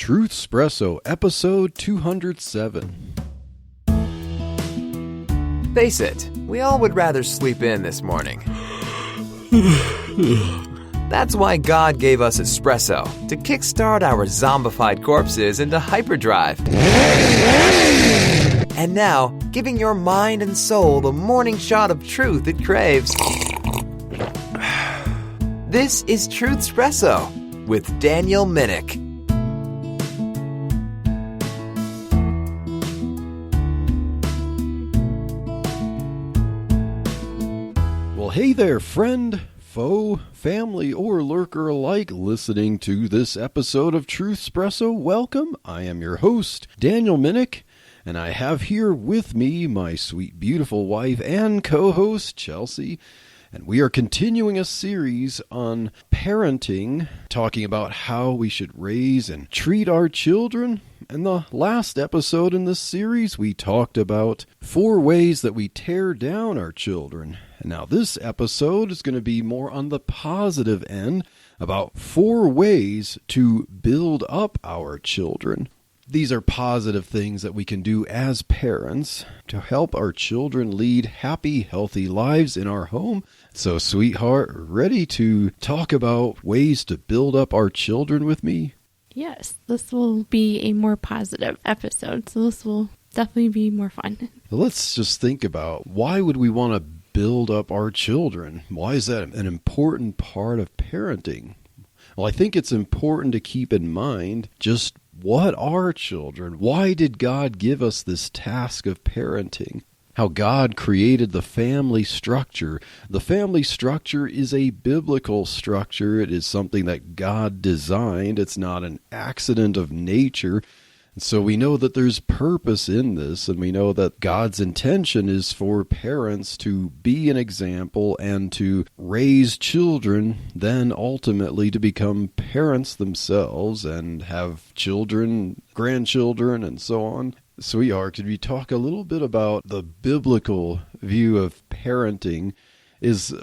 Truth Espresso, episode 207. Face it, we all would rather sleep in this morning. That's why God gave us espresso, to kickstart our zombified corpses into hyperdrive. And now, giving your mind and soul the morning shot of truth it craves. This is Truth Espresso with Daniel Minnick. Well, hey there, friend, foe, family, or lurker alike listening to this episode of Truth Espresso. Welcome. I am your host, Daniel Minnick, and I have here with me my sweet, beautiful wife and co-host, Chelsea. And we are continuing a series on parenting, talking about how we should raise and treat our children. In the last episode in this series, we talked about 4 ways that we tear down our children. And now this episode is going to be more on the positive end, about 4 ways to build up our children. These are positive things that we can do as parents to help our children lead happy, healthy lives in our home. So, sweetheart, ready to talk about ways to build up our children with me? Yes, this will be a more positive episode, so this will definitely be more fun. Let's just think about, why would we want to build up our children? Why is that an important part of parenting? Well, I think it's important to keep in mind just what are children? Why did God give us this task of parenting? How God created the family structure. The family structure is a biblical structure. It is something that God designed. It's not an accident of nature. And so we know that there's purpose in this, and we know that God's intention is for parents to be an example and to raise children, then ultimately to become parents themselves and have children, grandchildren, and so on. Sweetheart, could we talk a little bit about the biblical view of parenting?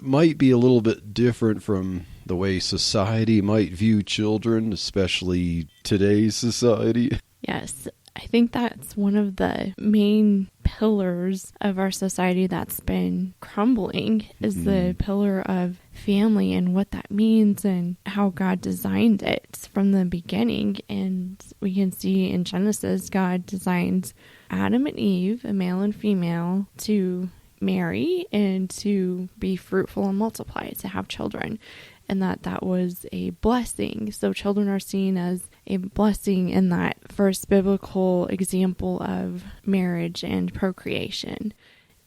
Might be a little bit different from the way society might view children, especially today's society. Yes, I think that's one of the main pillars of our society that's been crumbling, is the pillar of family and what that means and how God designed it from the beginning. And we can see in Genesis, God designed Adam and Eve, a male and female, to marry and to be fruitful and multiply, to have children. And that was a blessing. So children are seen as a blessing in that first biblical example of marriage and procreation.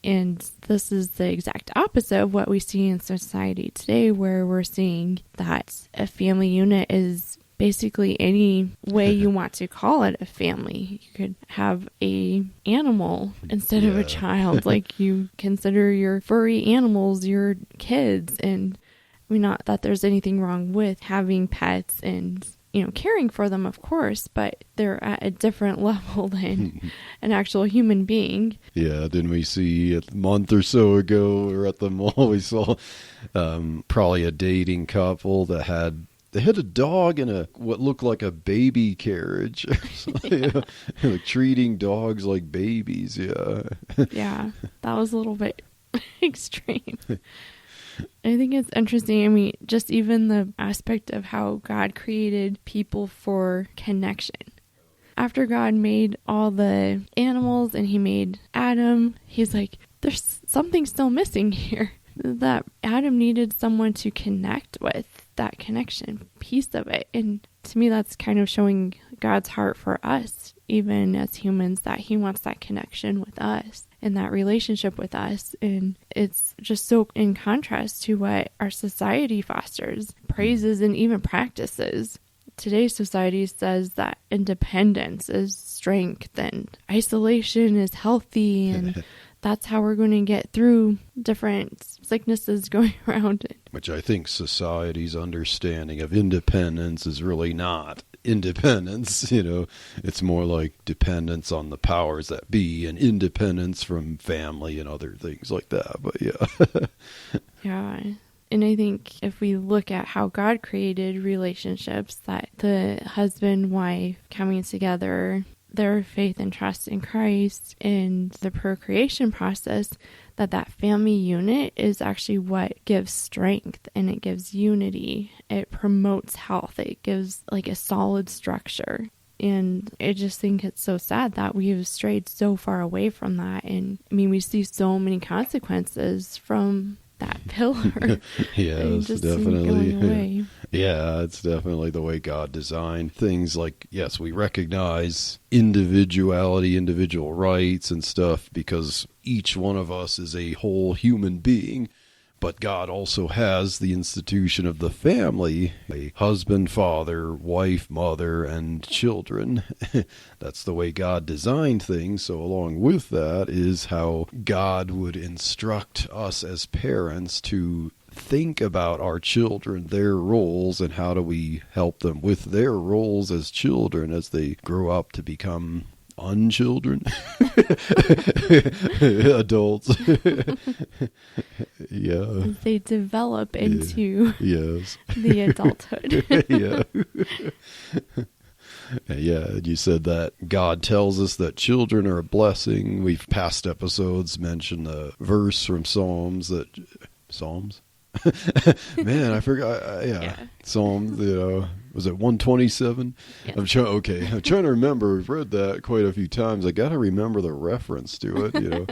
And this is the exact opposite of what we see in society today, where we're seeing that a family unit is basically any way you want to call it a family. You could have a animal instead of a child. Like, you consider your furry animals your kids. And I mean, not that there's anything wrong with having pets and, caring for them, of course, but they're at a different level than an actual human being. Yeah, didn't we see a month or so ago, or at the mall, we saw probably a dating couple that had a dog in what looked like a baby carriage. Like treating dogs like babies, Yeah, that was a little bit extreme. I think it's interesting. I mean, just even the aspect of how God created people for connection. After God made all the animals and he made Adam, he's like, there's something still missing here. That Adam needed someone to connect with, that connection piece of it. And to me, that's kind of showing God's heart for us, even as humans, that he wants that connection with us and that relationship with us. And it's just so in contrast to what our society fosters, praises, and even practices. Today's society says that independence is strength and isolation is healthy, and that's how we're going to get through different sicknesses going around. Which I think society's understanding of independence is really not independence. It's more like dependence on the powers that be and independence from family and other things like that. But yeah. Yeah. And I think if we look at how God created relationships, that the husband, wife coming together, their faith and trust in Christ and the procreation process, that family unit is actually what gives strength and it gives unity. It promotes health. It gives like a solid structure. And I just think it's so sad that we've strayed so far away from that. And I mean, we see so many consequences from that pillar. Yes, just definitely. Yeah, it's definitely the way God designed things. Like, yes, we recognize individuality, individual rights and stuff because each one of us is a whole human being. But God also has the institution of the family, a husband, father, wife, mother, and children. That's the way God designed things. So along with that is how God would instruct us as parents to think about our children, their roles, and how do we help them with their roles as children as they grow up to become unchildren, adults. Yeah, they develop into yes the adulthood. Yeah. Yeah, you said that God tells us that children are a blessing. We've past episodes mentioned the verse from Psalms. Man, I forgot. Yeah. Psalm, was it 127? Yes. I'm trying to remember. We've read that quite a few times. I got to remember the reference to it,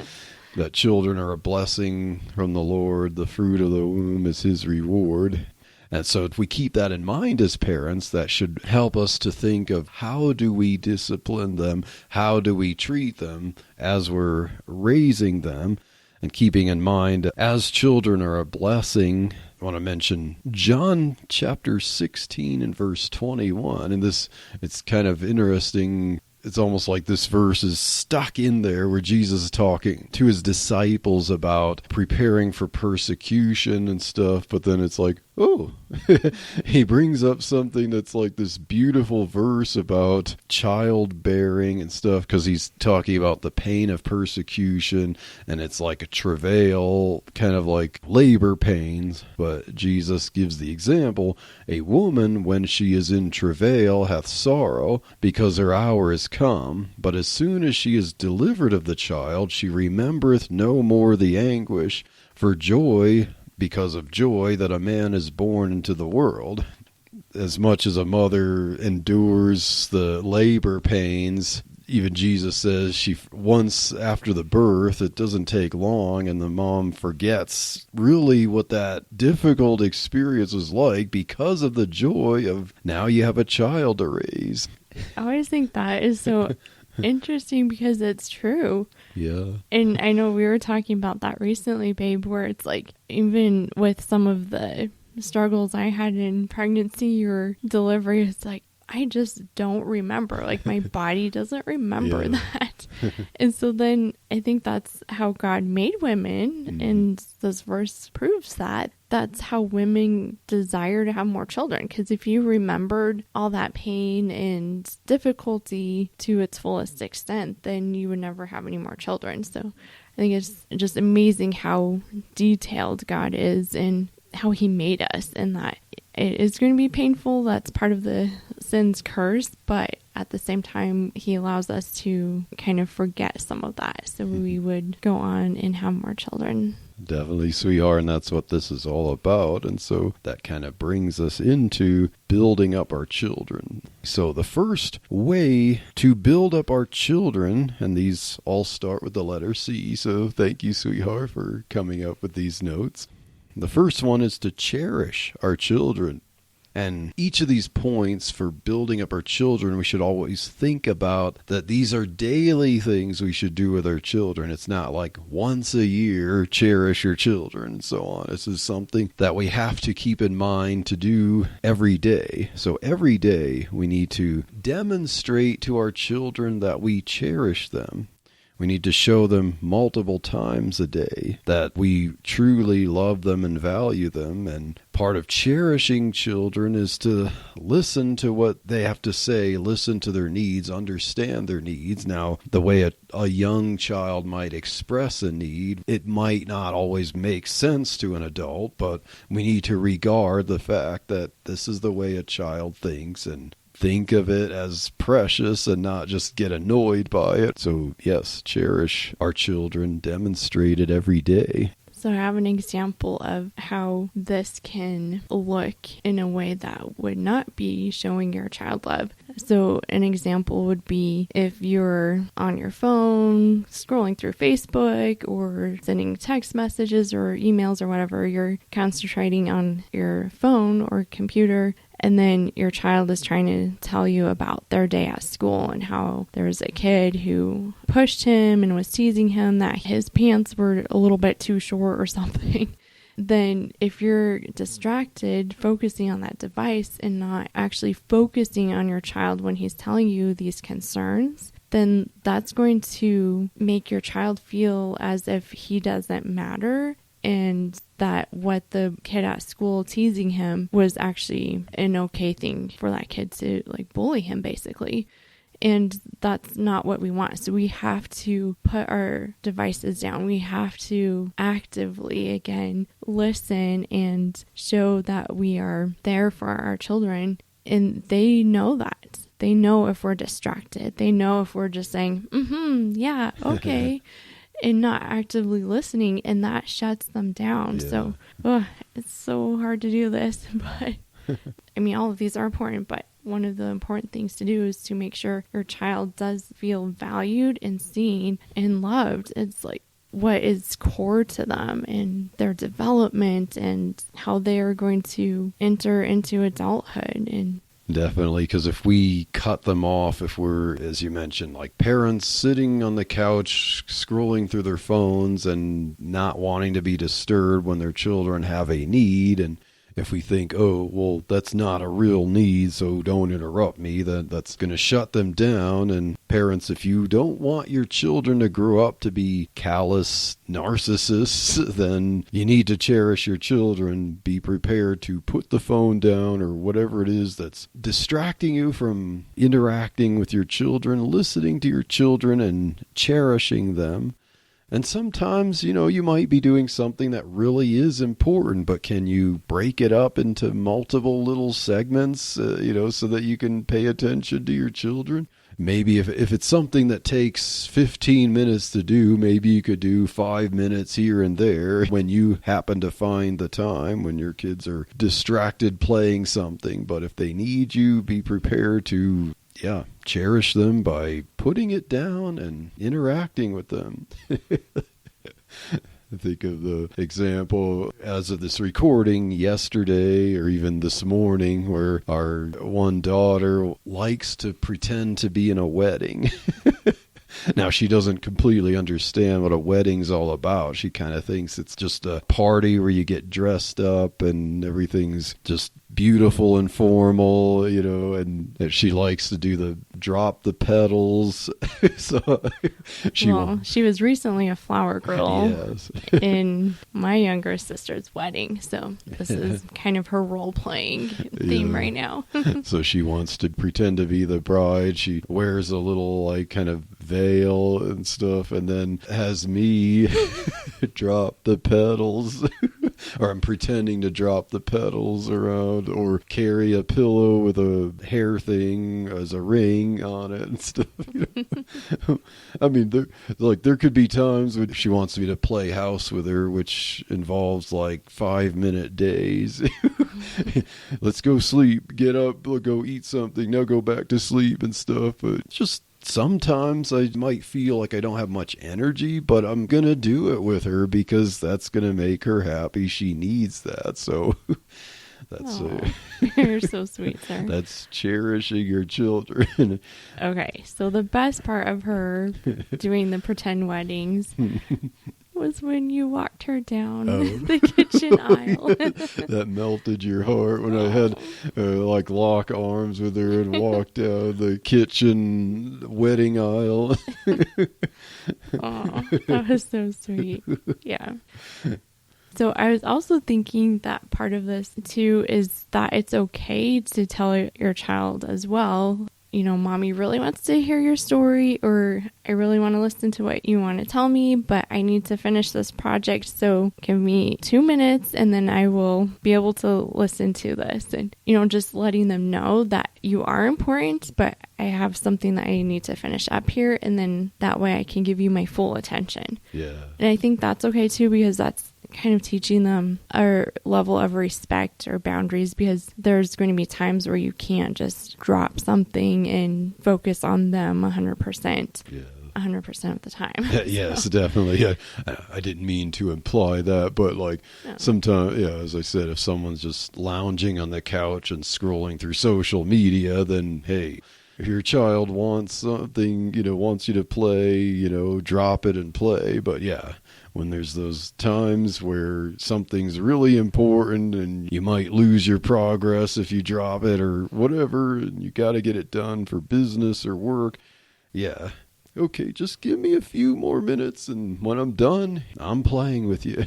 that children are a blessing from the Lord. The fruit of the womb is his reward. And so if we keep that in mind as parents, that should help us to think of how do we discipline them? How do we treat them as we're raising them? And keeping in mind, as children are a blessing, I want to mention John chapter 16 and verse 21. And it's kind of interesting. It's almost like this verse is stuck in there where Jesus is talking to his disciples about preparing for persecution and stuff. But then it's like, oh, he brings up something that's like this beautiful verse about childbearing and stuff because he's talking about the pain of persecution, and it's like a travail, kind of like labor pains. But Jesus gives the example, a woman when she is in travail hath sorrow because her hour is come, but as soon as she is delivered of the child, she remembereth no more the anguish for joy, because of joy that a man is born into the world. As much as a mother endures the labor pains, even Jesus says once after the birth, it doesn't take long, and the mom forgets really what that difficult experience was like because of the joy of now you have a child to raise. I always think that is so interesting because it's true. Yeah. And I know we were talking about that recently, babe, where it's like, even with some of the struggles I had in pregnancy or delivery, it's like, I just don't remember. Like, my body doesn't remember that. And so then I think that's how God made women. Mm-hmm. And this verse proves that. That's how women desire to have more children. Because if you remembered all that pain and difficulty to its fullest extent, then you would never have any more children. So I think it's just amazing how detailed God is and how he made us, and that it is going to be painful. That's part of the sin's curse, but at the same time, he allows us to kind of forget some of that so we would go on and have more children. Definitely, sweetheart, and that's what this is all about. And so that kind of brings us into building up our children. So the first way to build up our children, and these all start with the letter C, so thank you, sweetheart, for coming up with these notes. The first one is to cherish our children. And each of these points for building up our children, we should always think about that these are daily things we should do with our children. It's not like once a year, cherish your children and so on. This is something that we have to keep in mind to do every day. So every day we need to demonstrate to our children that we cherish them. We need to show them multiple times a day that we truly love them and value them. And part of cherishing children is to listen to what they have to say, listen to their needs, understand their needs. Now, the way a young child might express a need, it might not always make sense to an adult, but we need to regard the fact that this is the way a child thinks and think of it as precious and not just get annoyed by it. So yes, cherish our children, demonstrate it every day. So I have an example of how this can look in a way that would not be showing your child love. So an example would be if you're on your phone scrolling through Facebook or sending text messages or emails or whatever, you're concentrating on your phone or computer, and then your child is trying to tell you about their day at school and how there was a kid who pushed him and was teasing him that his pants were a little bit too short or something. Then if you're distracted, focusing on that device and not actually focusing on your child when he's telling you these concerns, then that's going to make your child feel as if he doesn't matter, and that what the kid at school teasing him was actually an okay thing for that kid to like bully him basically. And that's not what we want. So we have to put our devices down. We have to actively, again, listen and show that we are there for our children. And they know that. They know if we're distracted. They know if we're just saying, yeah, okay. And not actively listening, and that shuts them down. Yeah. So it's so hard to do this, but I mean, all of these are important, but one of the important things to do is to make sure your child does feel valued and seen and loved. It's like what is core to them and their development and how they are going to enter into adulthood. And definitely, because if we cut them off, if we're, as you mentioned, like parents sitting on the couch scrolling through their phones and not wanting to be disturbed when their children have a need, and if we think, oh, well, that's not a real need, so don't interrupt me, then that's going to shut them down. And parents, if you don't want your children to grow up to be callous narcissists, then you need to cherish your children. Be prepared to put the phone down or whatever it is that's distracting you from interacting with your children, listening to your children and cherishing them. And sometimes, you might be doing something that really is important, but can you break it up into multiple little segments, so that you can pay attention to your children? Maybe if it's something that takes 15 minutes to do, maybe you could do 5 minutes here and there when you happen to find the time when your kids are distracted playing something. But if they need you, be prepared to cherish them by putting it down and interacting with them. I think of the example as of this recording yesterday or even this morning where our one daughter likes to pretend to be in a wedding. Now, she doesn't completely understand what a wedding's all about. She kind of thinks it's just a party where you get dressed up and everything's just beautiful and formal, and she likes to do the drop the petals. So she was recently a flower girl yes. in my younger sister's wedding. So this is kind of her role-playing theme right now. So she wants to pretend to be the bride. She wears a little kind of veil and stuff, and then has me drop the petals. Or I'm pretending to drop the petals around, or carry a pillow with a hair thing as a ring on it and stuff. I mean, there could be times when she wants me to play house with her, which involves 5-minute days. Let's go sleep, get up, go eat something, now go back to sleep and stuff. But just sometimes I might feel like I don't have much energy, but I'm going to do it with her because that's going to make her happy. She needs that. So that's you're so sweet, sir. That's cherishing your children. Okay, so the best part of her doing the pretend weddings was when you walked her down Oh. the kitchen aisle. That melted your heart when I had like lock arms with her and walked down the kitchen wedding aisle. Oh, that was so sweet. Yeah. So I was also thinking that part of this too is that it's okay to tell your child as well, you know, mommy really wants to hear your story, or I really want to listen to what you want to tell me, but I need to finish this project. So give me 2 minutes and then I will be able to listen to this. And, you know, just letting them know that you are important, but I have something that I need to finish up here. And then that way I can give you my full attention. Yeah. And I think that's okay too, because that's kind of teaching them a level of respect or boundaries, because there's going to be times where you can't just drop something and focus on them 100%. Yeah. 100% of the time. Yes, definitely. Yeah. I didn't mean to imply that, but like sometimes, yeah, as I said, if someone's just lounging on the couch and scrolling through social media, then hey, if your child wants something, you know, wants you to play, you know, drop it and play. But yeah, when there's those times where something's really important and you might lose your progress if you drop it or whatever, and you got to get it done for business or work. Yeah. Okay, just give me a few more minutes, and when I'm done, I'm playing with you.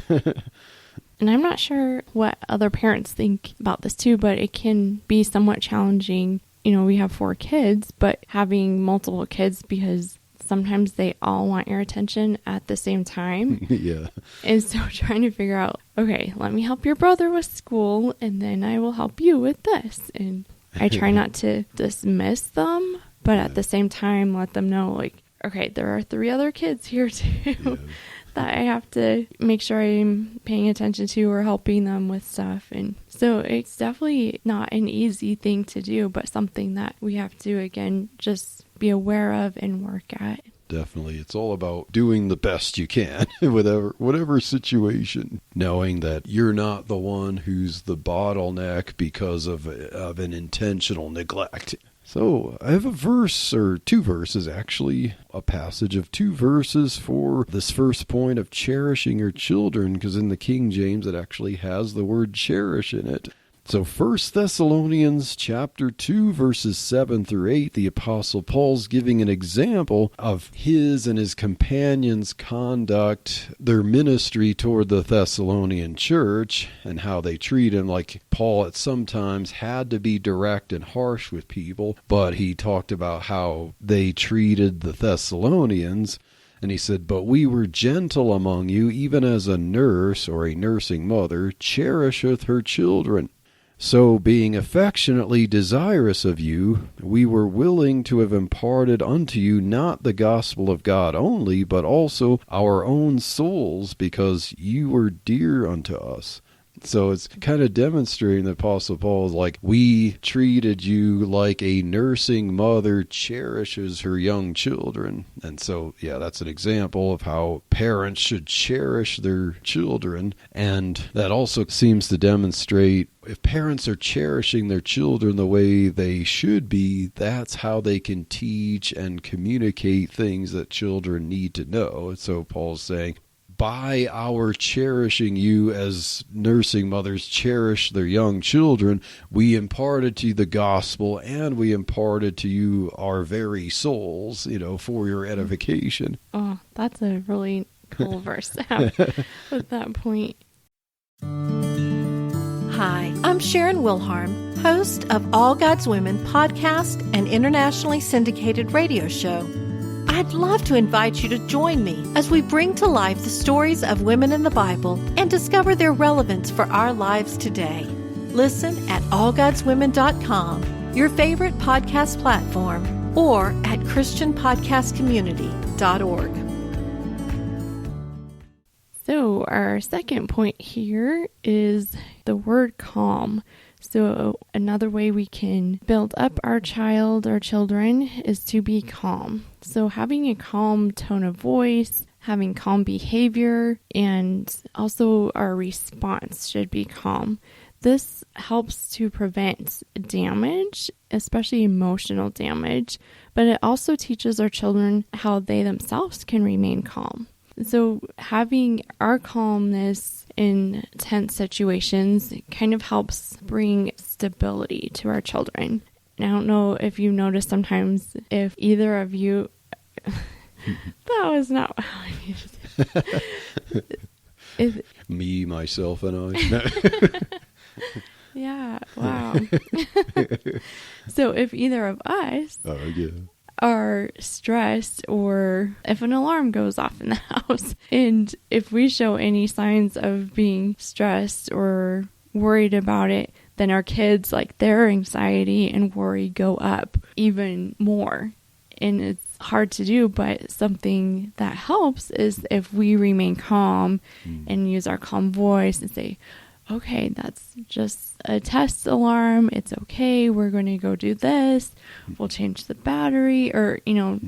And I'm not sure what other parents think about this too, but it can be somewhat challenging. You know, we have 4 kids, but having multiple kids, because sometimes they all want your attention at the same time. Yeah. And so trying to figure out, okay, let me help your brother with school, and then I will help you with this. And I try not to dismiss them, but at the same time, let them know, like, okay, there are 3 other kids here too that I have to make sure I'm paying attention to or helping them with stuff. And so it's definitely not an easy thing to do, but something that we have to, again, just be aware of and work at. Definitely. It's all about doing the best you can whatever situation, knowing that you're not the one who's the bottleneck because of an intentional neglect. So I have a verse, or 2 verses actually, a passage of 2 verses for this first point of cherishing your children, because in the King James it actually has the word cherish in it. So 1 Thessalonians chapter 2, verses 7 through 8, the Apostle Paul's giving an example of his and his companions' conduct, their ministry toward the Thessalonian church, and how they treat him. Like Paul at sometimes had to be direct and harsh with people, but he talked about how they treated the Thessalonians. And he said, "But we were gentle among you, even as a nurse or a nursing mother cherisheth her children. So, being affectionately desirous of you, we were willing to have imparted unto you not the gospel of God only, but also our own souls, because you were dear unto us." So it's kind of demonstrating the Apostle Paul is like, we treated you like a nursing mother cherishes her young children. And so, yeah, that's an example of how parents should cherish their children. And that also seems to demonstrate if parents are cherishing their children the way they should be, that's how they can teach and communicate things that children need to know. So Paul's saying, by our cherishing you as nursing mothers cherish their young children, we imparted to you the gospel, and we imparted to you our very souls, for your edification. Oh, that's a really cool verse to have with that point. Hi, I'm Sharon Wilharm, host of All God's Women podcast and internationally syndicated radio show. I'd love to invite you to join me as we bring to life the stories of women in the Bible and discover their relevance for our lives today. Listen at allgodswomen.com, your favorite podcast platform, or at christianpodcastcommunity.org. So our second point here is the word calm. So another way we can build up our children is to be calm. So having a calm tone of voice, having calm behavior, and also our response should be calm. This helps to prevent damage, especially emotional damage, but it also teaches our children how they themselves can remain calm. So having our calmness in tense situations kind of helps bring stability to our children. And I don't know if you notice sometimes if either of you, that was not how I needed it. Me, myself, and I. Yeah, wow. So if either of us are stressed, or if an alarm goes off in the house, and if we show any signs of being stressed or worried about it, then our kids, like, their anxiety and worry go up even more. And it's hard to do, but something that helps is if we remain calm and use our calm voice and say, okay, that's just a test alarm. It's okay. We're going to go do this. We'll change the battery, or,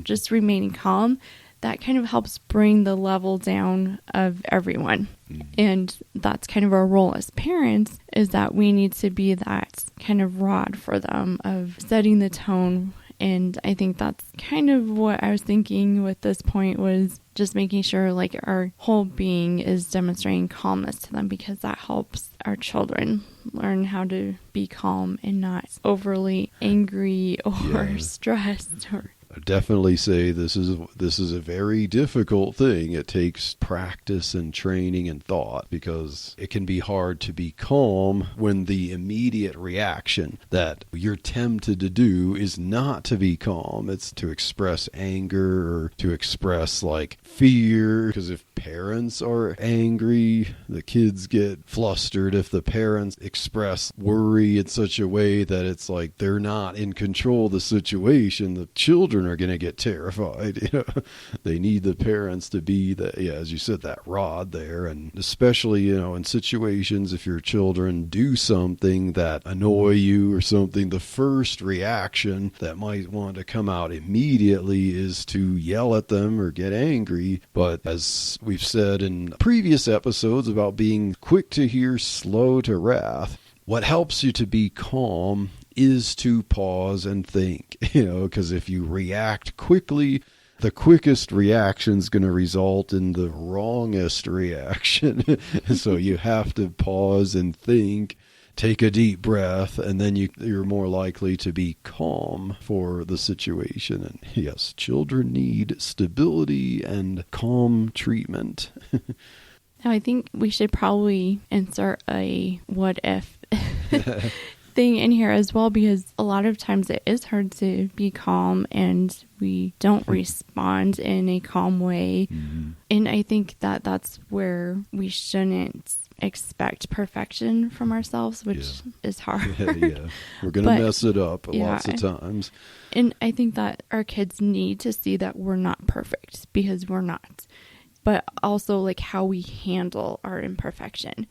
just remaining calm. That kind of helps bring the level down of everyone. And that's kind of our role as parents, is that we need to be that kind of rod for them of setting the tone. And I think that's kind of what I was thinking with this point, was just making sure, like, our whole being is demonstrating calmness to them, because that helps our children learn how to be calm and not overly angry or stressed. Or I definitely say this is a very difficult thing. It takes practice and training and thought, because it can be hard to be calm when the immediate reaction that you're tempted to do is not to be calm. It's to express anger or to express, like, fear. Because if parents are angry, the kids get flustered. If the parents express worry in such a way that it's like they're not in control of the situation, the children are going to get terrified. They need the parents to be as you said, that rod there. And especially, in situations, if your children do something that annoy you or something, the first reaction that might want to come out immediately is to yell at them or get angry. But as we've said in previous episodes about being quick to hear, slow to wrath, what helps you to be calm is to pause and think, because if you react quickly, the quickest reaction is going to result in the wrongest reaction. So you have to pause and think, take a deep breath, and then you're more likely to be calm for the situation. And yes, children need stability and calm treatment. Now, I think we should probably insert a what if thing in here as well, because a lot of times it is hard to be calm and we don't respond in a calm way. And I think that that's where we shouldn't expect perfection from ourselves, which is hard. We're going to mess it up lots of times. And I think that our kids need to see that we're not perfect, because we're not. But also, like, how we handle our imperfection.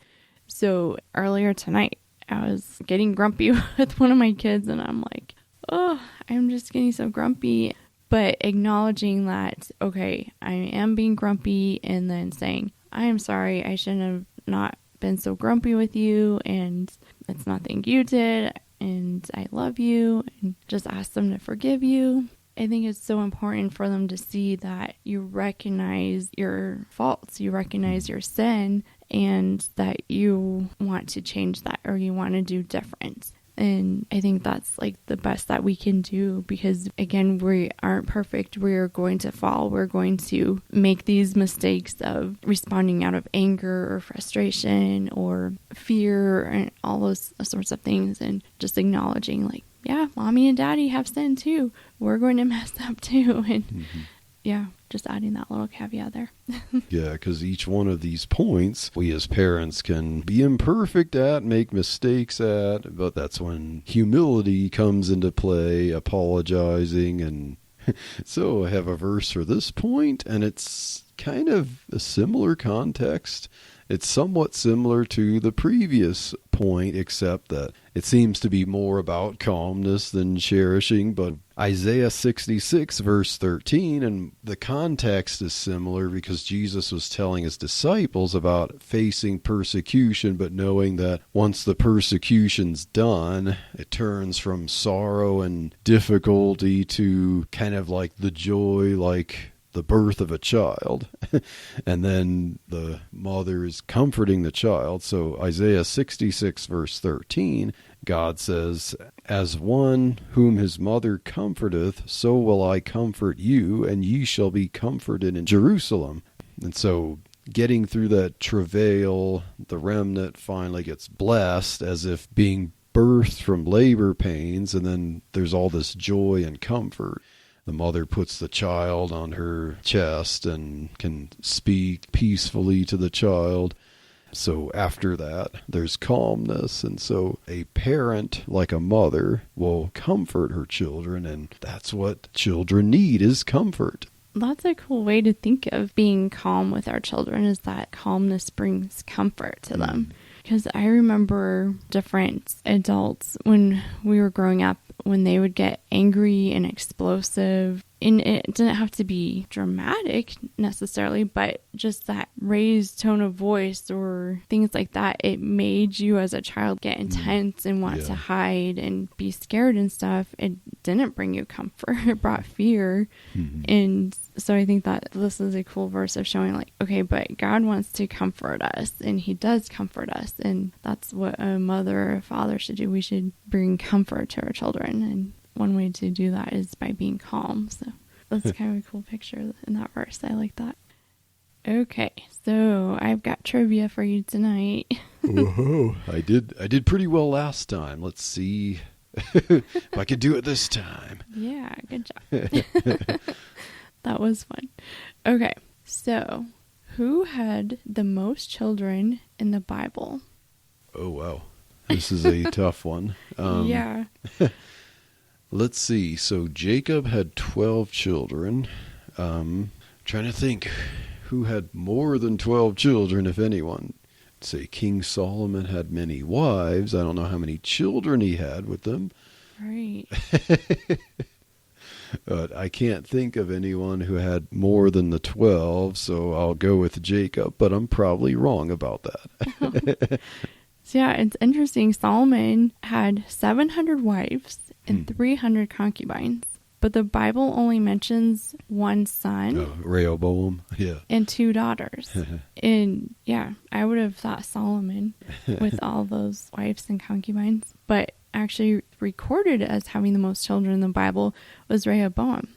So earlier tonight, I was getting grumpy with one of my kids, and I'm like, oh, I'm just getting so grumpy. But acknowledging that, okay, I am being grumpy, and then saying, I am sorry, I shouldn't have not been so grumpy with you, and it's nothing you did, and I love you, and just ask them to forgive you. I think it's so important for them to see that you recognize your faults, you recognize your sin, and that you want to change that, or you want to do different. And I think that's, like, the best that we can do, because, again, we aren't perfect. We're going to fall. We're going to make these mistakes of responding out of anger or frustration or fear and all those sorts of things, and just acknowledging, like, yeah, mommy and daddy have sinned too. We're going to mess up too. And just adding that little caveat there. Because each one of these points, we as parents can be imperfect at, make mistakes at, but that's when humility comes into play, apologizing. And so I have a verse for this point, and it's kind of a similar context. It's somewhat similar to the previous point, except that it seems to be more about calmness than cherishing. But Isaiah 66 verse 13, and the context is similar because Jesus was telling his disciples about facing persecution, but knowing that once the persecution's done, it turns from sorrow and difficulty to kind of like the joy, like the birth of a child. And then the mother is comforting the child. So Isaiah 66 verse 13, God says, "As one whom his mother comforteth, so will I comfort you, and ye shall be comforted in Jerusalem." And so getting through that travail, the remnant finally gets blessed as if being birthed from labor pains, and then there's all this joy and comfort. The mother puts the child on her chest and can speak peacefully to the child. So after that, there's calmness. And so a parent, like a mother, will comfort her children, and that's what children need, is comfort. That's a cool way to think of being calm with our children, is that calmness brings comfort to them. Because I remember different adults when we were growing up, when they would get angry and explosive. And it didn't have to be dramatic necessarily, but just that raised tone of voice or things like that, it made you as a child get intense and want to hide and be scared and stuff. It didn't bring you comfort. It brought fear. And so I think that this is a cool verse of showing like, okay, but God wants to comfort us, and he does comfort us. And that's what a mother or a father should do. We should bring comfort to our children. And one way to do that is by being calm. So that's kind of a cool picture in that verse. I like that. Okay, so I've got trivia for you tonight. Whoa, I did pretty well last time. Let's see if I could do it this time. Yeah, good job. That was fun. Okay, so who had the most children in the Bible? Oh, wow. This is a tough one. Yeah. Let's see. So Jacob had 12 children. Trying to think who had more than 12 children, if anyone. Let's say King Solomon had many wives. I don't know how many children he had with them. Right. But I can't think of anyone who had more than the 12, so I'll go with Jacob, but I'm probably wrong about that. So yeah, it's interesting. Solomon had 700 wives and 300 concubines, but the Bible only mentions one son. Rehoboam, yeah. And 2 daughters. And yeah, I would have thought Solomon with all those wives and concubines, but actually recorded as having the most children in the Bible was Rehoboam.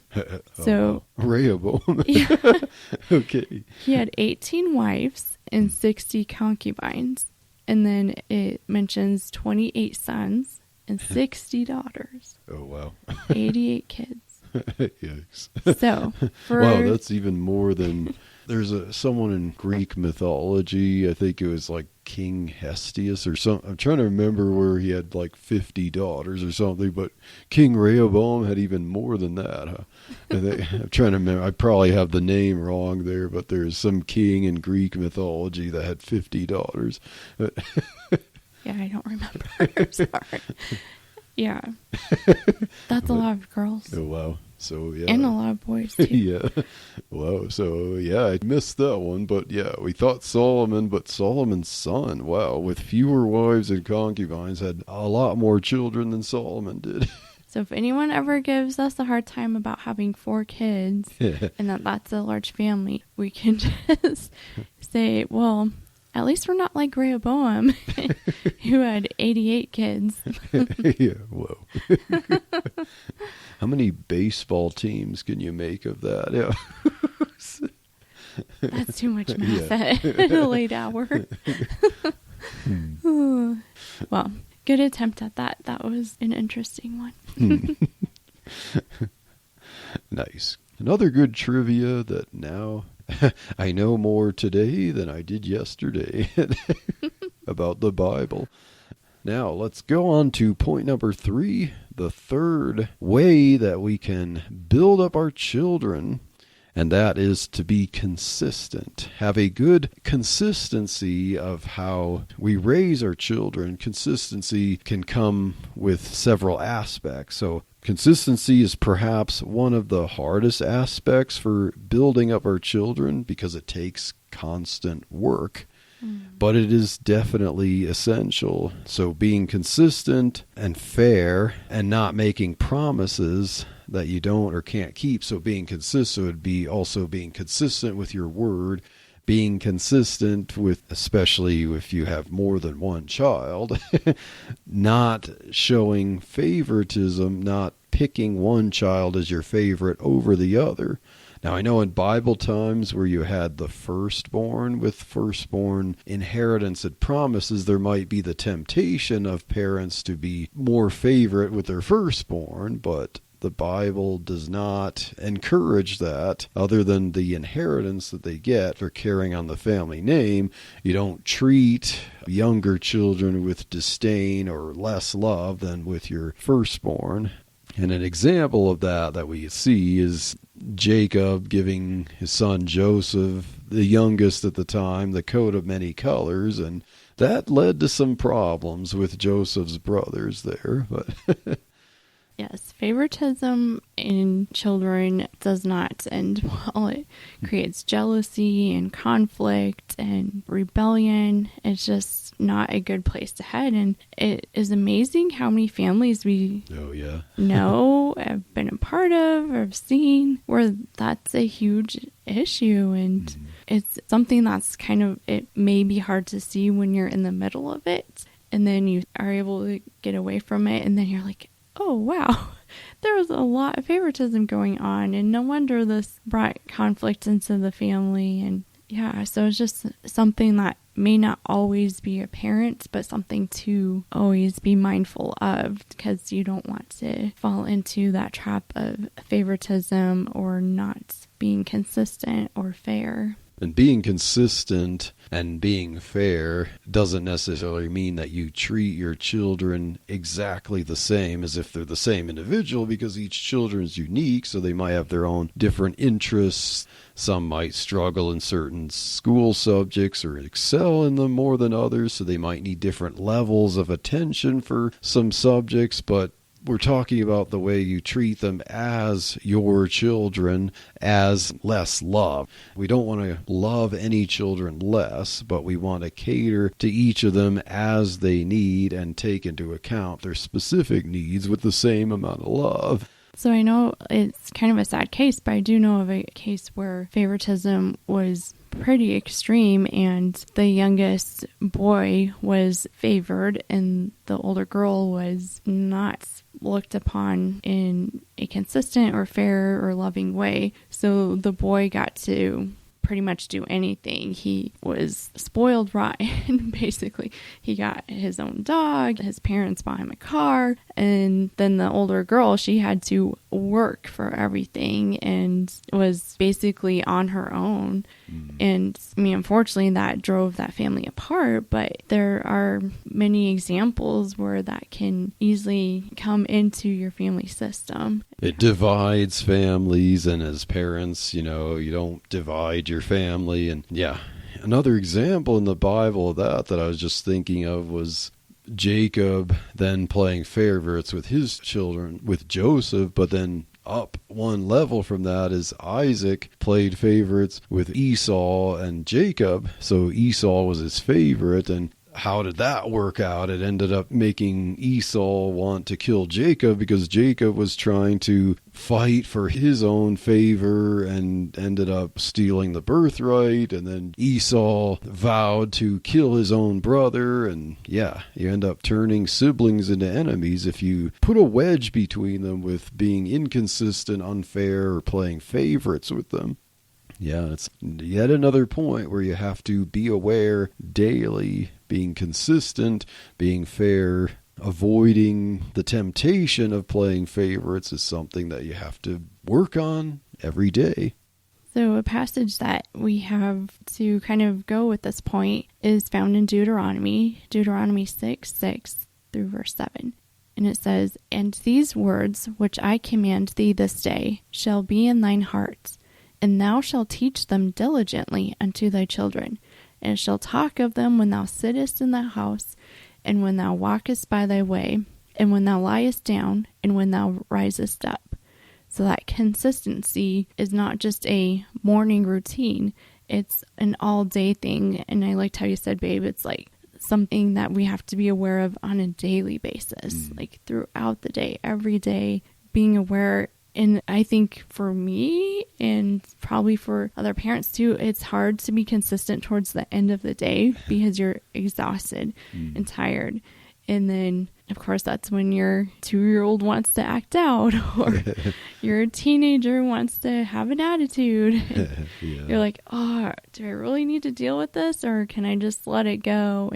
So Rehoboam. Yeah. Okay. He had 18 wives and 60 concubines. And then it mentions 28 sons and 60 daughters. Oh, wow. 88 kids. Yikes. So, wow, that's even more than... There's someone in Greek mythology, I think it was like King Hestius or something. I'm trying to remember where he had like 50 daughters or something, but King Rehoboam had even more than that. Huh? I'm trying to remember. I probably have the name wrong there, but there's some king in Greek mythology that had 50 daughters. Yeah, I don't remember. Sorry. Yeah. That's a lot of girls. Oh, wow. So, yeah. And a lot of boys, too. Yeah. Wow. So, yeah, I missed that one. But, yeah, we thought Solomon, but Solomon's son, wow, with fewer wives and concubines, had a lot more children than Solomon did. So if anyone ever gives us a hard time about having 4 kids and that's a large family, we can just say, well, at least we're not like Rehoboam, who had 88 kids. Yeah, whoa. How many baseball teams can you make of that? Yeah. That's too much math at a late hour. Well, good attempt at that. That was an interesting one. Nice. Another good trivia that now I know more today than I did yesterday about the Bible. Now, let's go on to point number 3, the third way that we can build up our children, and that is to be consistent. Have a good consistency of how we raise our children. Consistency can come with several aspects. So consistency is perhaps one of the hardest aspects for building up our children because it takes constant work. but it is definitely essential. So being consistent and fair and not making promises that you don't or can't keep. So being consistent would be also being consistent with your word, being consistent with, especially if you have more than one child, not showing favoritism, not picking one child as your favorite over the other. Now, I know in Bible times where you had the firstborn with firstborn inheritance and promises, there might be the temptation of parents to be more favorite with their firstborn, but the Bible does not encourage that, other than the inheritance that they get for carrying on the family name. You don't treat younger children with disdain or less love than with your firstborn. And an example of that we see is Jacob giving his son Joseph, the youngest at the time, the coat of many colors, and that led to some problems with Joseph's brothers there. But Yes, favoritism in children does not end well. It creates jealousy and conflict and rebellion. It's just not a good place to head. And it is amazing how many families we know, have been a part of, or have seen, where that's a huge issue. And it's something that's it may be hard to see when you're in the middle of it. And then you are able to get away from it. And then you're like, oh, wow, there was a lot of favoritism going on, and no wonder this brought conflict into the family. And yeah, so it's just something that may not always be apparent, but something to always be mindful of, because you don't want to fall into that trap of favoritism or not being consistent or fair. And being consistent and being fair doesn't necessarily mean that you treat your children exactly the same as if they're the same individual, because each children is unique, so they might have their own different interests. Some might struggle in certain school subjects or excel in them more than others, so they might need different levels of attention for some subjects, but we're talking about the way you treat them as your children, as less love. We don't want to love any children less, but we want to cater to each of them as they need and take into account their specific needs with the same amount of love. So I know it's kind of a sad case, but I do know of a case where favoritism was pretty extreme, and the youngest boy was favored and the older girl was not looked upon in a consistent or fair or loving way. So the boy got to pretty much do anything. He was spoiled rotten, basically. He got his own dog, his parents bought him a car, and then the older girl, she had to work for everything and was basically on her own. And I mean, unfortunately, that drove that family apart, but there are many examples where that can easily come into your family system. It divides families, and as parents, you don't divide your family. And yeah, another example in the Bible of that I was just thinking of was Jacob then playing favorites with his children, with Joseph, but then up one level from that is Isaac played favorites with Esau and Jacob. So Esau was his favorite, and how did that work out? It ended up making Esau want to kill Jacob because Jacob was trying to fight for his own favor and ended up stealing the birthright. And then Esau vowed to kill his own brother. And yeah, you end up turning siblings into enemies if you put a wedge between them with being inconsistent, unfair, or playing favorites with them. Yeah, it's yet another point where you have to be aware daily, being consistent, being fair, avoiding the temptation of playing favorites is something that you have to work on every day. So a passage that we have to kind of go with this point is found in Deuteronomy 6:6 through verse 7. And it says, "And these words which I command thee this day shall be in thine heart, and thou shalt teach them diligently unto thy children, and shalt talk of them when thou sittest in thy house, and when thou walkest by thy way, and when thou liest down, and when thou risest up." So that consistency is not just a morning routine. it's an all day thing. And I liked how you said, babe, it's like something that we have to be aware of on a daily basis, like throughout the day, every day, being aware. And I think for me, and probably for other parents too, it's hard to be consistent towards the end of the day because you're exhausted and tired. And then, of course, that's when your 2-year-old wants to act out, or your teenager wants to have an attitude. You're like, oh, do I really need to deal with this, or can I just let it go?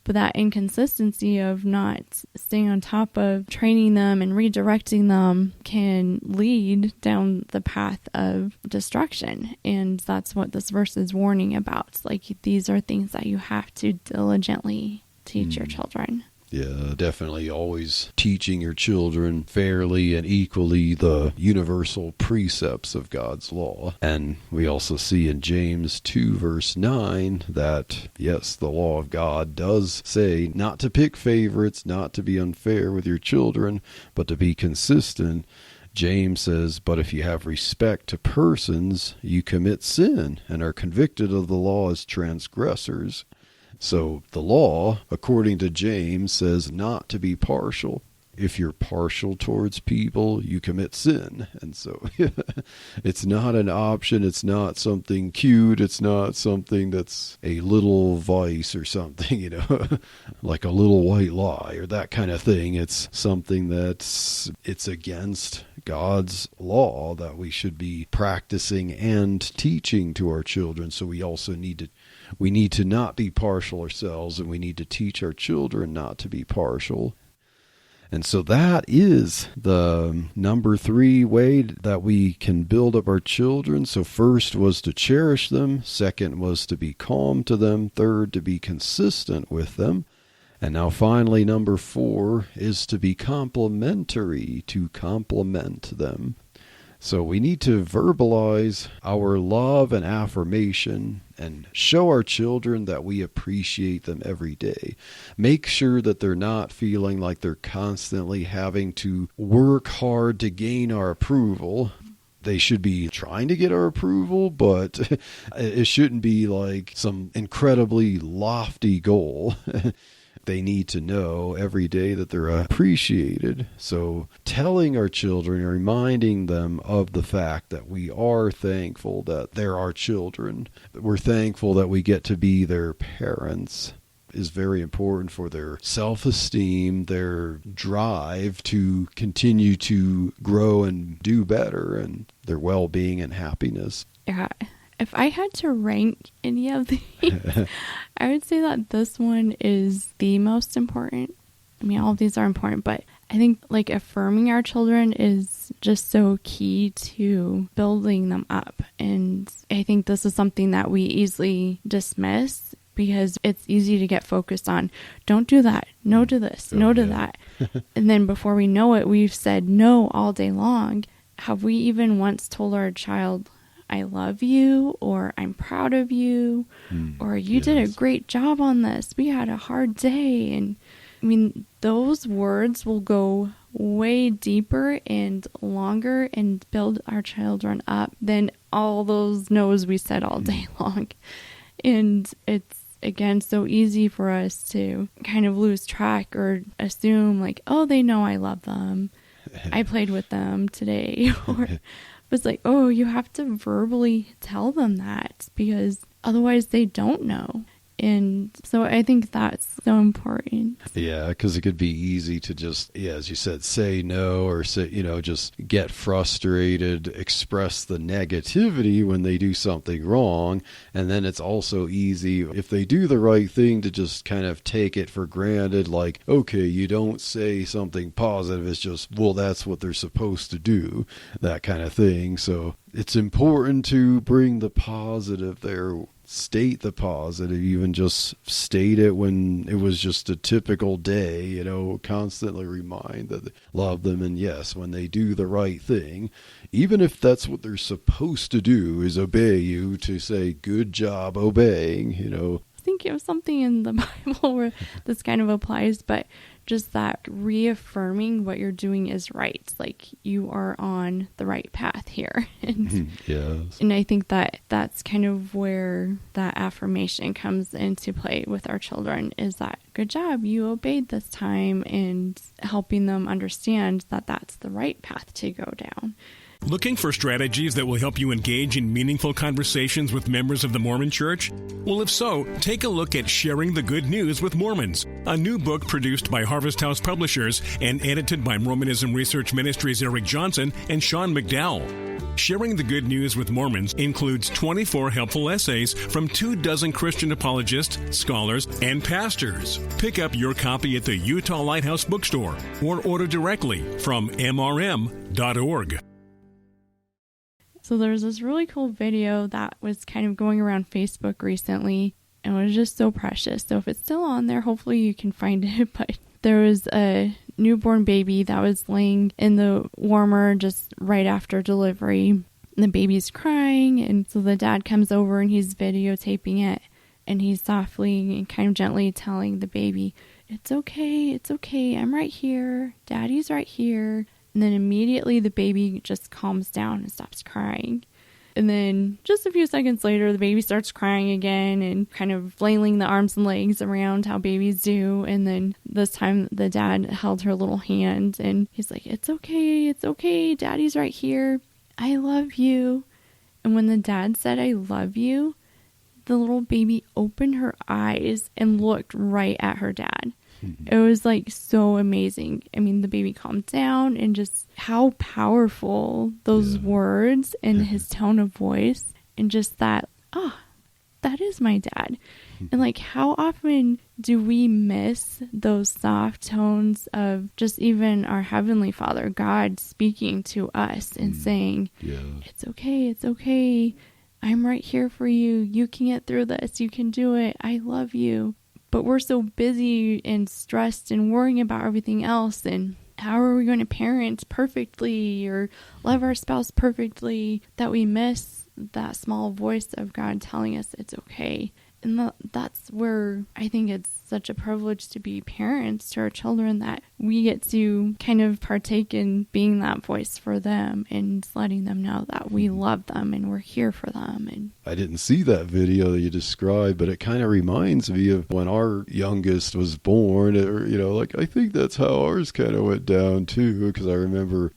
But that inconsistency of not staying on top of training them and redirecting them can lead down the path of destruction. And that's what this verse is warning about. Like, these are things that you have to diligently teach your children. Yeah, definitely always teaching your children fairly and equally the universal precepts of God's law. And we also see in James 2 verse 9 that, yes, the law of God does say not to pick favorites, not to be unfair with your children, but to be consistent. James says, but if you have respect to persons, you commit sin and are convicted of the law as transgressors. So the law, according to James, says not to be partial. If you're partial towards people, you commit sin. And so it's not an option. It's not something cute. It's not something that's a little vice or something, like a little white lie or that kind of thing. It's something it's against God's law that we should be practicing and teaching to our children. So we also need to not be partial ourselves, and we need to teach our children not to be partial. And so that is the number 3 way that we can build up our children. So first was to cherish them. Second was to be calm to them. Third, to be consistent with them. And now finally, number 4 is to be complimentary, to compliment them. So we need to verbalize our love and affirmation and show our children that we appreciate them every day. Make sure that they're not feeling like they're constantly having to work hard to gain our approval. They should be trying to get our approval, but it shouldn't be like some incredibly lofty goal. They need to know every day that they're appreciated. So telling our children, reminding them of the fact that we are thankful that they're our children, that we're thankful that we get to be their parents, is very important for their self-esteem, their drive to continue to grow and do better, and their well-being and happiness. Yeah. If I had to rank any of these, I would say that this one is the most important. I mean, all of these are important, but I think like affirming our children is just so key to building them up. And I think this is something that we easily dismiss because it's easy to get focused on, don't do that, no to this, no to that. And then before we know it, we've said no all day long. Have we even once told our child, I love you, or I'm proud of you, or you did a great job on this. We had a hard day. And I mean, those words will go way deeper and longer and build our children up than all those no's we said all day long. And it's, again, so easy for us to kind of lose track or assume like, oh, they know I love them. I played with them today. Or it's like, oh, you have to verbally tell them that because otherwise they don't know. And so I think that's so important. Yeah, because it could be easy to just, as you said, say no or say, just get frustrated, express the negativity when they do something wrong. And then it's also easy, if they do the right thing, to just kind of take it for granted. Like, okay, you don't say something positive. It's just, well, that's what they're supposed to do, that kind of thing. So it's important to bring the positive there. State the positive, even just state it when it was just a typical day, constantly remind that they love them. And yes, when they do the right thing, even if that's what they're supposed to do is obey you, to say, good job obeying, I think of something in the Bible where this kind of applies, but just that reaffirming what you're doing is right. Like, you are on the right path here. And, yes. and I think that that's kind of where that affirmation comes into play with our children, is that, good job, you obeyed this time, and helping them understand that that's the right path to go down. Looking for strategies that will help you engage in meaningful conversations with members of the Mormon Church? Well, if so, take a look at Sharing the Good News with Mormons, a new book produced by Harvest House Publishers and edited by Mormonism Research Ministries' Eric Johnson and Sean McDowell. Sharing the Good News with Mormons includes 24 helpful essays from 24 Christian apologists, scholars, and pastors. Pick up your copy at the Utah Lighthouse Bookstore or order directly from mrm.org. So there's this really cool video that was kind of going around Facebook recently, and it was just so precious. So if it's still on there, hopefully you can find it. But there was a newborn baby that was laying in the warmer just right after delivery. And the baby's crying, and so the dad comes over and he's videotaping it, and he's softly and kind of gently telling the baby, it's okay, I'm right here, daddy's right here. And then immediately the baby just calms down and stops crying. And then just a few seconds later, the baby starts crying again and kind of flailing the arms and legs around how babies do. And then this time the dad held her little hand and he's like, it's okay, daddy's right here. I love you. And when the dad said, I love you, the little baby opened her eyes and looked right at her dad. It was like so amazing. I mean, the baby calmed down, and just how powerful those words and his tone of voice, and just that, that is my dad. And like, how often do we miss those soft tones of just even our Heavenly Father, God, speaking to us and saying, it's okay. I'm right here for you. You can get through this. You can do it. I love you. But we're so busy and stressed and worrying about everything else, and how are we going to parent perfectly or love our spouse perfectly, that we miss that small voice of God telling us it's okay. And that's where I think it's such a privilege to be parents to our children, that we get to kind of partake in being that voice for them and letting them know that we love them and we're here for them. And I didn't see that video that you described, but it kind of reminds me of when our youngest was born, or, like, I think that's how ours kind of went down too, because I remember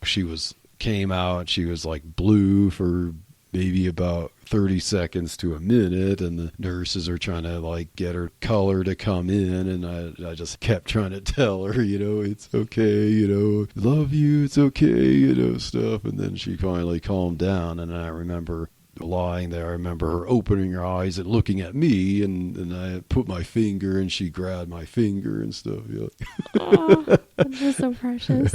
came out, she was like blue for maybe about 30 seconds to a minute, and the nurses are trying to like get her color to come in, and I just kept trying to tell her, it's okay, love you, it's okay, stuff. And then she finally calmed down, and I remember lying there. I remember her opening her eyes and looking at me, and I put my finger, and she grabbed my finger and stuff. Oh, that's just so precious.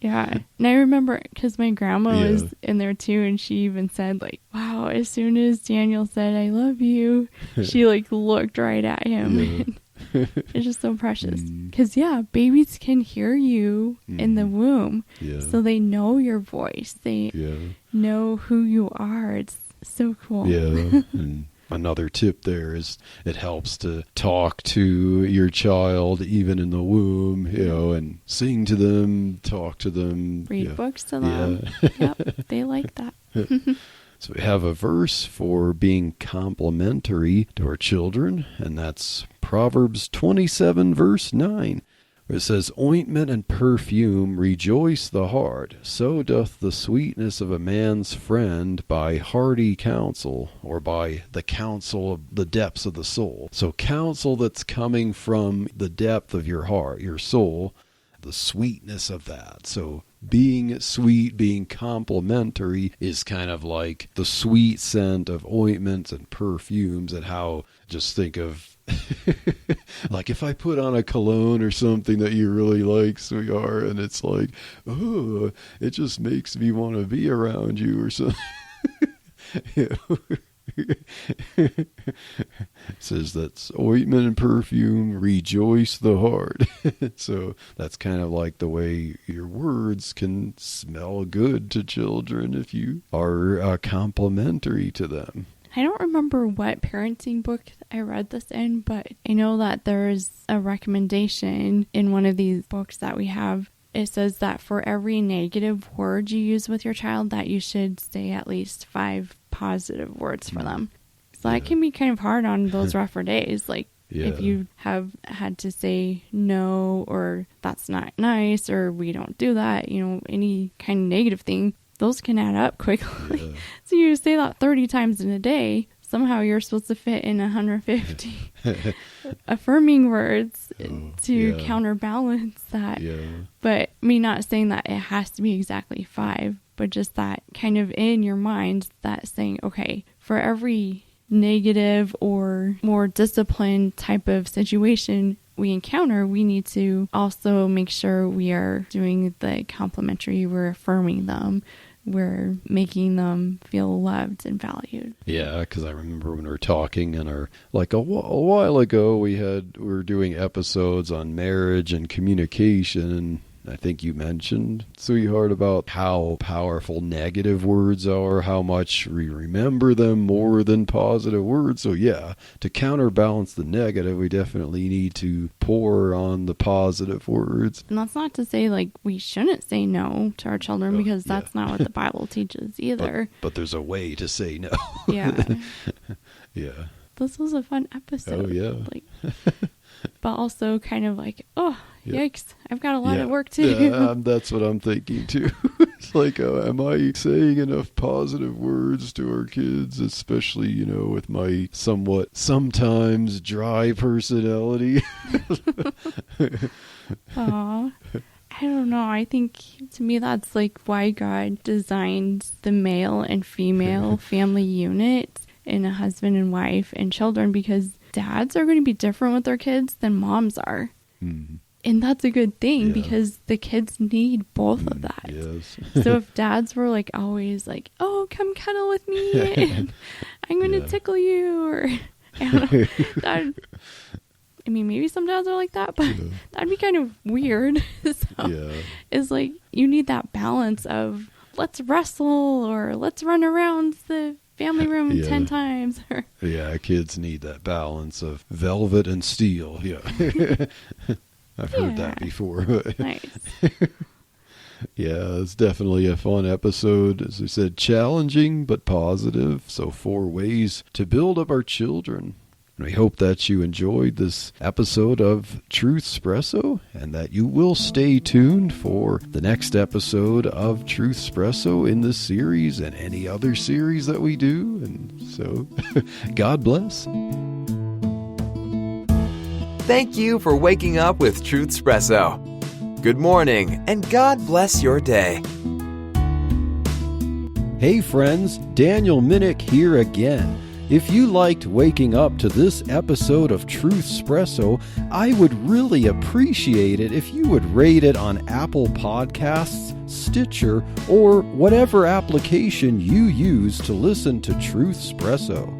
Yeah. And I remember, because my grandma was in there too, and she even said, like, wow, as soon as Daniel said, I love you, she like looked right at him. It's just so precious. Because, babies can hear you in the womb. So they know your voice. They know who you are. It's so cool. And another tip there is it helps to talk to your child even in the womb, and sing to them, talk to them. Read books to them. Yep, they like that. So we have a verse for being complimentary to our children, and that's Proverbs 27, verse 9, where it says, ointment and perfume rejoice the heart, so doth the sweetness of a man's friend by hearty counsel, or by the counsel of the depths of the soul. So counsel that's coming from the depth of your heart, your soul, the sweetness of that. So being sweet, being complimentary is kind of like the sweet scent of ointments and perfumes, and how, just think of like if I put on a cologne or something that you really like, sweetheart, and it's like, oh, it just makes me want to be around you or something. It says that's ointment and perfume rejoice the heart. So that's kind of like the way your words can smell good to children if you are complimentary to them. I don't remember what parenting book I read this in, but I know that there's a recommendation in one of these books that we have. It says that for every negative word you use with your child, that you should say at least 5 positive words for them. So that can be kind of hard on those rougher days. Like if you have had to say no, or that's not nice, or we don't do that, any kind of negative thing, those can add up quickly. Yeah. So you say that 30 times in a day, somehow you're supposed to fit in 150 affirming words to counterbalance that. Yeah. But me not saying that it has to be exactly 5, but just that kind of in your mind, that saying, okay, for every negative or more disciplined type of situation we encounter, we need to also make sure we are doing the complimentary, we're affirming them, we're making them feel loved and valued. Yeah, because I remember when we were talking and a while ago we were doing episodes on marriage and communication, and I think you mentioned, sweetheart, about how powerful negative words are, how much we remember them more than positive words. So yeah, to counterbalance the negative, we definitely need to pour on the positive words. And that's not to say like we shouldn't say no to our children, because that's not what the Bible teaches either. But there's a way to say no. Yeah. Yeah. This was a fun episode. Oh yeah. But also kind of like, yikes, I've got a lot of work to do. Yeah, that's what I'm thinking too. It's like, am I saying enough positive words to our kids, especially, with my sometimes dry personality? Aw. I don't know. I think to me that's like why God designed the male and female family unit in a husband and wife and children, because dads are going to be different with their kids than moms are. Mm-hmm. And that's a good thing, because the kids need both of that. Yes. So if dads were like always like, oh, come cuddle with me, and I'm going to tickle you, or I don't know, maybe some dads are like that, but that'd be kind of weird. So it's like you need that balance of let's wrestle or let's run around the family room 10 times. Yeah, kids need that balance of velvet and steel. Yeah. I've heard that before. Nice. Yeah, it's definitely a fun episode. As I said, challenging but positive. So 4 ways to build up our children. And we hope that you enjoyed this episode of Truth Espresso, and that you will stay tuned for the next episode of Truth Espresso in this series and any other series that we do. And so, God bless. Thank you for waking up with Truth Espresso. Good morning, and God bless your day. Hey friends, Daniel Minnick here again. If you liked waking up to this episode of Truth Espresso, I would really appreciate it if you would rate it on Apple Podcasts, Stitcher, or whatever application you use to listen to Truth Espresso.